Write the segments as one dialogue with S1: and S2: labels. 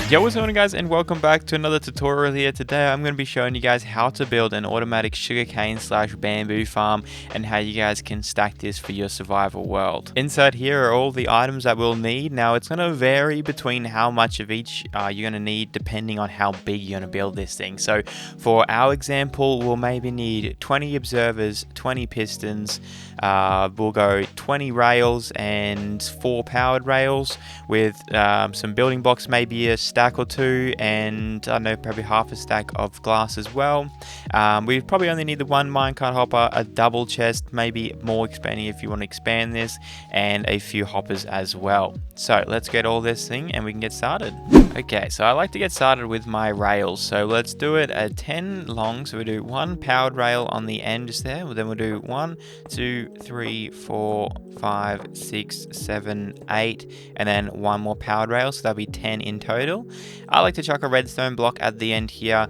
S1: Yo, what's going on, guys, and welcome back to another tutorial here. Today I'm going to be showing you guys how to build an automatic sugarcane slash bamboo farm and how you guys can stack this for your survival world. Inside here are all the items that we'll need. Now it's going to vary between how much of each you're going to need depending on how big you're going to build this thing. So for our example, we'll maybe need 20 observers, 20 pistons, we'll go 20 rails and 4 powered rails with some building blocks, maybe a stack or two, and I don't know, probably half a stack of glass as well. We probably only need the one minecart hopper, a double chest, maybe more expanding if you want to expand this, and a few hoppers as well. So let's get all this thing and we can get started. Okay, so I like to get started with my rails. So let's do it at 10 long. So we do one powered rail on the end just there. Then we'll do 1, 2, 3, 4, 5, 6, 7, 8, and then one more powered rail. So that'll be 10 in total. I like to chuck a redstone block at the end here.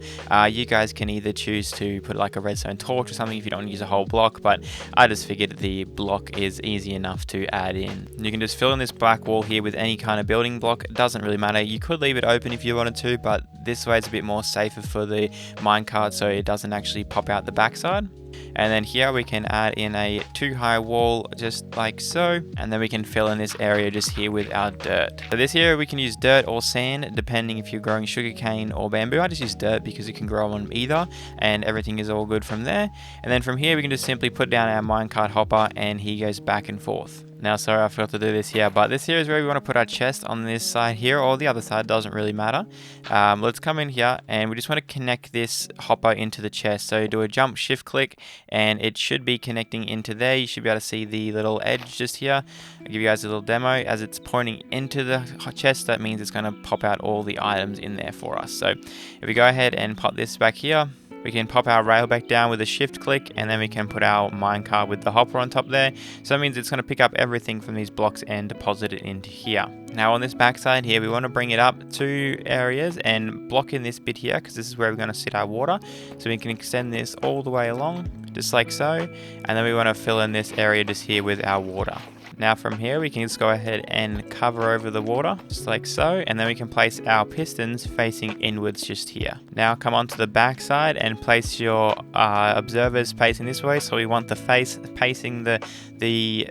S1: You guys can either choose to put like a redstone torch or something if you don't use a whole block, but I just figured the block is easy enough to add in. You can just fill in this black wall here with any kind of building block. It doesn't really matter. You could leave it open if you wanted to, but this way it's a bit more safer for the minecart so it doesn't actually pop out the backside. And then here we can add in a 2-high wall just like so, and then we can fill in this area just here with our dirt. So this here we can use dirt or sand depending if you're growing sugarcane or bamboo. I just use dirt because it can grow on either and everything is all good from there. And then from here we can just simply put down our minecart hopper and he goes back and forth. Now, sorry, I forgot to do this here, but this here is where we want to put our chest on this side here, or the other side, doesn't really matter. Let's come in here and we just want to connect this hopper into the chest. So do a jump shift click and it should be connecting into there. You should be able to see the little edge just here. I'll give you guys a little demo. As it's pointing into the chest, that means it's going to pop out all the items in there for us. So if we go ahead and pop this back here, we can pop our rail back down with a shift click, and then we can put our minecart with the hopper on top there. So that means it's going to pick up everything from these blocks and deposit it into here. Now on this back side here, we want to bring it up 2 areas and block in this bit here because this is where we're going to sit our water. So we can extend this all the way along, just like so. And then we want to fill in this area just here with our water. Now from here we can just go ahead and cover over the water just like so, and then we can place our pistons facing inwards just here. Now come onto the back side and place your observers facing this way. So we want the face facing the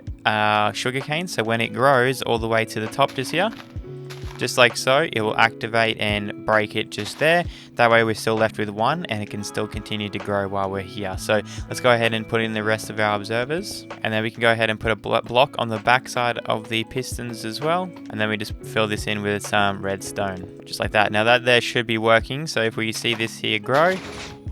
S1: sugarcane, so when it grows all the way to the top just here, just like so, it will activate and break it just there. That way we're still left with one and it can still continue to grow while we're here. So let's go ahead and put in the rest of our observers. And then we can go ahead and put a block on the back side of the pistons as well. And then we just fill this in with some redstone, just like that. Now that there should be working. So if we see this here grow,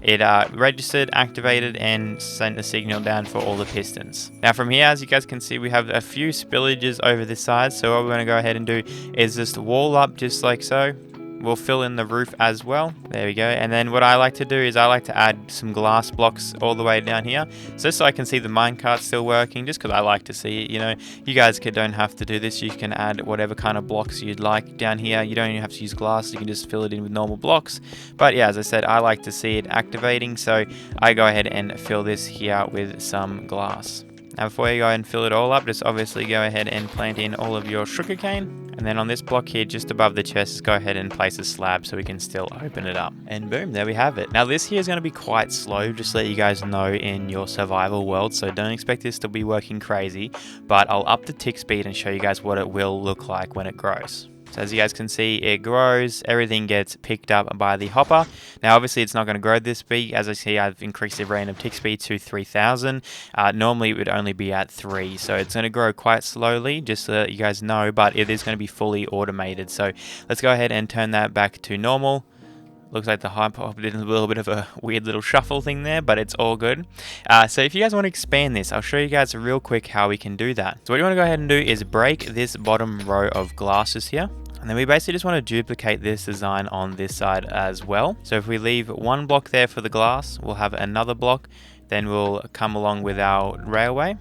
S1: it registered, activated, and sent a signal down for all the pistons. Now from here, as you guys can see, we have a few spillages over this side. So what we're going to go ahead and do is just wall up just like so. We'll fill in the roof as well. There we go. And then what I like to do is I like to add some glass blocks all the way down here, just so I can see the minecart still working, just because I like to see it. You know, you guys don't have to do this. You can add whatever kind of blocks you'd like down here. You don't even have to use glass. You can just fill it in with normal blocks. But yeah, as I said, I like to see it activating, so I go ahead and fill this here with some glass. Now before you go and fill it all up, just obviously go ahead and plant in all of your sugarcane. And then on this block here, just above the chest, go ahead and place a slab so we can still open it up. And boom, there we have it. Now this here is going to be quite slow, just to let you guys know in your survival world. So don't expect this to be working crazy, but I'll up the tick speed and show you guys what it will look like when it grows. So as you guys can see, it grows, everything gets picked up by the hopper. Now obviously it's not going to grow this big. As I see, I've increased the random tick speed to 3000. Normally it would only be at 3, so it's going to grow quite slowly, just so that you guys know, but it is going to be fully automated. So let's go ahead and turn that back to normal. Looks like the hopper did a little bit of a weird little shuffle thing there, but it's all good. So if you guys want to expand this, I'll show you guys real quick how we can do that. So what you want to go ahead and do is break this bottom row of glasses here. And then we basically just want to duplicate this design on this side as well. So if we leave one block there for the glass, we'll have another block. Then we'll come along with our railway.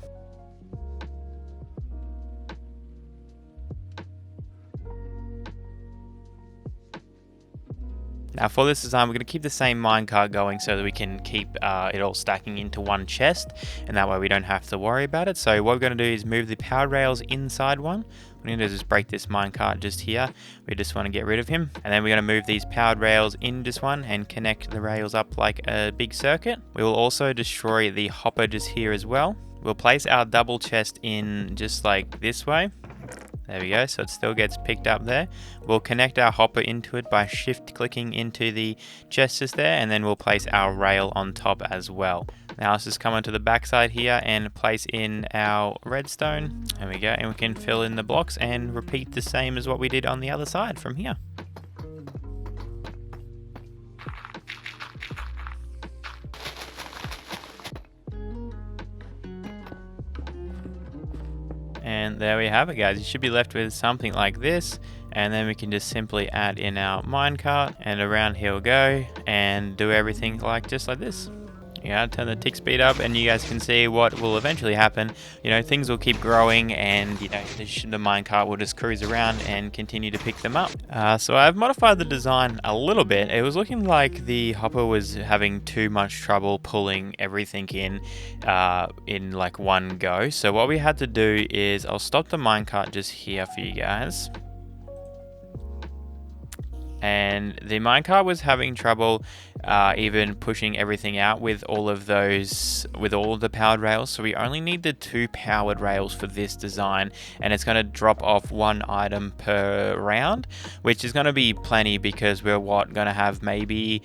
S1: Now for this design, we're going to keep the same minecart going so that we can keep it all stacking into one chest, and that way we don't have to worry about it. So what we're going to do is move the power rails inside one. What we're going to do is just break this minecart just here. We just want to get rid of him. And then we're going to move these powered rails in just one and connect the rails up like a big circuit. We will also destroy the hopper just here as well. We'll place our double chest in just like this way. There we go, so it still gets picked up there. We'll connect our hopper into it by shift clicking into the chest just there, and then we'll place our rail on top as well. Now let's just come onto the back side here and place in our redstone. There we go, and we can fill in the blocks and repeat the same as what we did on the other side from here. And there we have it, guys. You should be left with something like this, and then we can just simply add in our minecart, and around he'll go and do everything just like this. Yeah, turn the tick speed up, and you guys can see what will eventually happen. You know, things will keep growing, and you know, the minecart will just cruise around and continue to pick them up. So I've modified the design a little bit. It was looking like the hopper was having too much trouble pulling everything in like one go. So what we had to do is, I'll stop the minecart just here for you guys. And the minecart was having trouble even pushing everything out with all of the powered rails. So we only need the 2 powered rails for this design, and it's going to drop off 1 item per round, which is going to be plenty because we're going to have maybe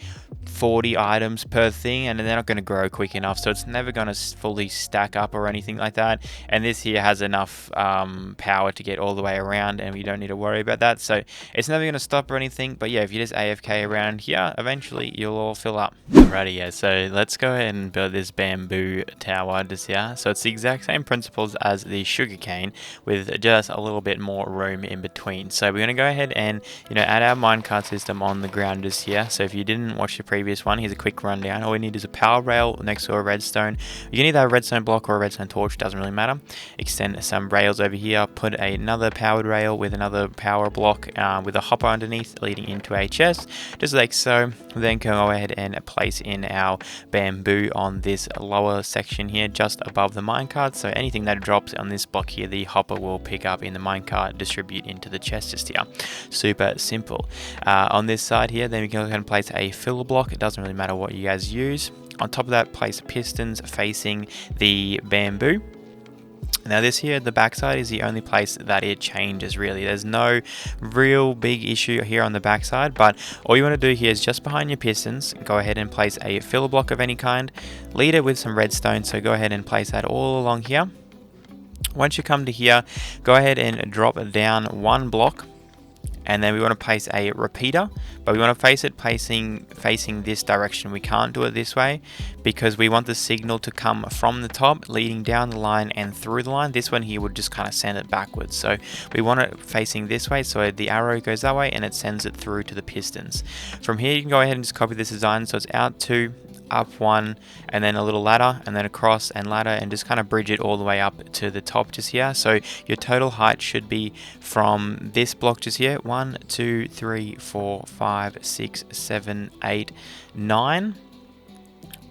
S1: 40 items per thing, and they're not going to grow quick enough, so it's never going to fully stack up or anything like that. And this here has enough power to get all the way around, and we don't need to worry about that, so it's never going to stop or anything. But yeah, if you just AFK around here, eventually you'll all fill up. Alrighty, yeah, so let's go ahead and build this bamboo tower just here. So it's the exact same principles as the sugarcane, with just a little bit more room in between. So we're going to go ahead and, you know, add our minecart system on the ground just here. So if you didn't watch the previous one, here's a quick rundown. All we need is a power rail next to a redstone. You can either have a redstone block or a redstone torch, doesn't really matter. Extend some rails over here, put another powered rail with another power block with a hopper underneath leading into a chest, just like so. Then go ahead and place in our bamboo on this lower section here, just above the minecart. So anything that drops on this block here, the hopper will pick up in the minecart, distribute into the chest just here. Super simple. On this side here, then we can go ahead and place a filler block. It doesn't really matter what you guys use. On top of that, place pistons facing the bamboo. Now this here, the backside, is the only place that it changes really. There's no real big issue here on the backside, but all you want to do here is just behind your pistons, go ahead and place a filler block of any kind, lead it with some redstone, so go ahead and place that all along here. Once you come to here, go ahead and drop down 1 block, and then we want to place a repeater, but we want to face it facing this direction. We can't do it this way because we want the signal to come from the top, leading down the line and through the line. This one here would just kind of send it backwards. So we want it facing this way, so the arrow goes that way and it sends it through to the pistons. From here, you can go ahead and just copy this design. So it's out 2, up 1, and then a little ladder, and then across and ladder, and just kind of bridge it all the way up to the top just here. So your total height should be from this block just here, 1, 2, 3, 4, 5, 6, 7, 8, 9.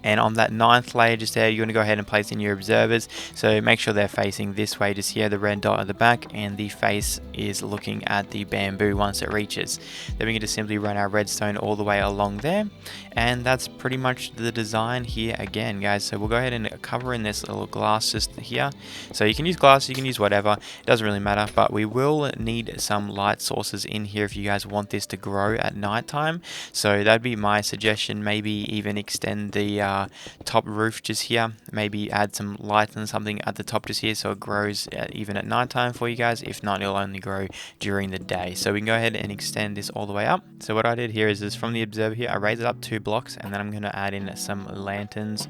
S1: And on that 9th layer just there, you're going to go ahead and place in your observers. So make sure they're facing this way just here, the red dot at the back, and the face is looking at the bamboo once it reaches. Then we can just simply run our redstone all the way along there. And that's pretty much the design here again, guys. So we'll go ahead and cover in this little glass just here. So you can use glass, you can use whatever, it doesn't really matter, but we will need some light sources in here if you guys want this to grow at nighttime. So that'd be my suggestion. Maybe even extend the top roof just here, maybe add some light and something at the top just here so it grows even at nighttime for you guys. If not, it'll only grow during the day. So we can go ahead and extend this all the way up. So what I did here is from the observer here, I raised it up 2 blocks, and then I'm going to add in some lanterns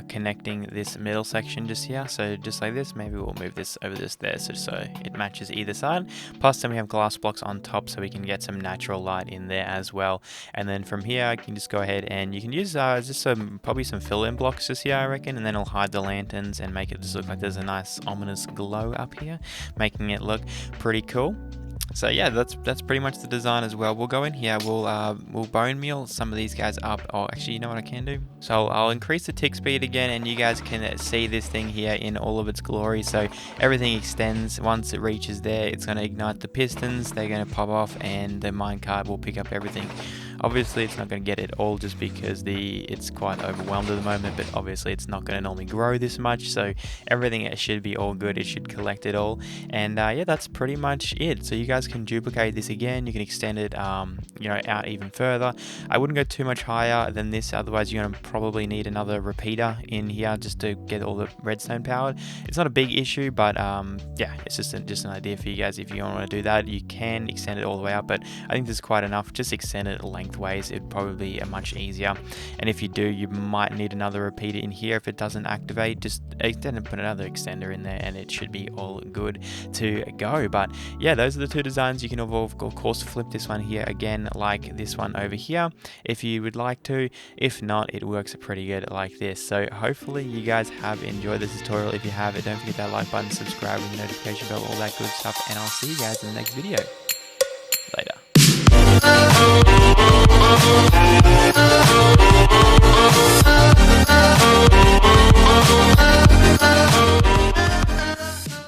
S1: connecting this middle section just here. So just like this, maybe we'll move this over this there so it matches either side. Plus then we have glass blocks on top so we can get some natural light in there as well. And then from here I can just go ahead and you can use just probably some fill-in blocks just here, I reckon, and then I'll hide the lanterns and make it just look like there's a nice ominous glow up here, making it look pretty cool. So yeah, that's pretty much the design as well. We'll go in here, we'll bone meal some of these guys up. Oh, actually, you know what I can do? So I'll increase the tick speed again, and you guys can see this thing here in all of its glory. So everything extends. Once it reaches there, it's going to ignite the pistons. They're going to pop off, and the minecart will pick up everything. Obviously, it's not going to get it all just because it's quite overwhelmed at the moment, but obviously it's not going to normally grow this much, so everything should be all good. It should collect it all, and yeah, that's pretty much it. So you guys can duplicate this again. You can extend it, out even further. I wouldn't go too much higher than this, otherwise you're going to probably need another repeater in here just to get all the redstone powered. It's not a big issue, but yeah, it's just an idea for you guys. If you want to do that, you can extend it all the way up, but I think this is quite enough. Just extend it lengthways, it'd probably be much easier. And if you do, you might need another repeater in here. If it doesn't activate, just extend and put another extender in there, and it should be all good to go. But yeah, those are the two designs. You can of course flip this one here again, like this one over here, if you would like to. If not, it works pretty good like this. So hopefully you guys have enjoyed this tutorial. If you have it, don't forget that like button, subscribe with the notification bell, all that good stuff, and I'll see you guys in the next video. Later.